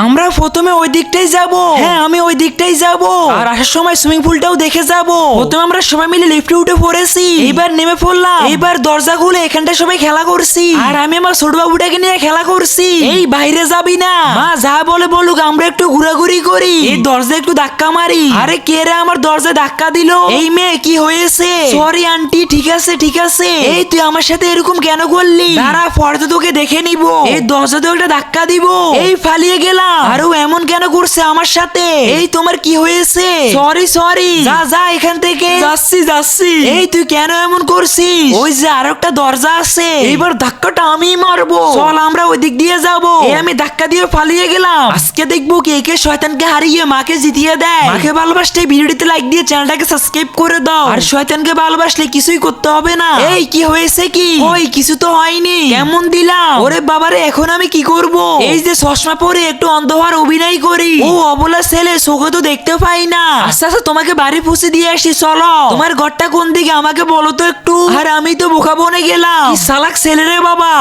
আমরা প্রথমে ওই দিকটাই যাব। হ্যাঁ আমি ওই দিকটাই যাব, আর আসার সময় সুইমিং পুলটাও দেখে যাব। প্রথমে আমরা সবাই মিলে লিফটে উঠে পড়েছি, এবার নেমে পড়লাম। এবার দরজা খুলে এখানটা সবাই খেলা করছি, আর আমি আমার ছোট বাবুটাকে নিয়ে খেলা করছি। এই বাইরে যাবি না, মা যা বলে বলুক, আমরা একটু ঘোরাঘুরি করি। এই দরজা একটু ধাক্কা মারি। আরে কে রে আমার দরজা ধাক্কা দিল? এই মেয়ে কি হয়েছে? সরি আন্টি, ঠিক আছে ঠিক আছে। এই তুই আমার সাথে এরকম কেন করলি? দাঁড়া পরে তো তোকে দেখে নিব। এই দরজা তো একটা ধাক্কা দিব। এই ফালিয়ে গেলাম। আর ও এমন কেন করছে আমার সাথে? এই তোমার কি হয়েছে? সরি সরি, যা যা এখান থেকে। যাচ্ছি যাচ্ছি। এই তুই কেন এমন করছিস? ওই যে আর একটা দরজা আছে, এইবার ধাক্কাটা আমি মারবো। চল আমরা ওই দিক দিয়ে যাবো। এই আমি ধাক্কা দিয়ে পালিয়ে গেলাম। আজকে দেখবো কে কে শয়তানকে হারিয়ে মাকে জিতিয়ে দেয়। মাকে ভালোবাসলে ভিডিওটিতে লাইক দিয়ে চ্যানেলটাকে সাবস্ক্রাইব করে দাও। আর শয়তানকে ভালোবাসলে কিছুই করতে হবে না। এই কি হয়েছে কি? ওই কিছু তো হয়নি। কেমন দিলাম? ওরে বাবারে, এখন আমি কি করব? এই যে চশমা পরে একটু অন্ধ হওয়ার অভিনয় করি। ও অবলা ছেলে, চোখে তো দেখতে পাই না। আচ্ছা আচ্ছা, তোমাকে বাড়ি পৌঁছে দিয়ে আসি, চলো। তোমার ঘরটা কোন দিকে আমাকে বলো তো একটু। আর আমি তো বোকা বনে গেলাম। কি চালাক ছেলে রে বাবা।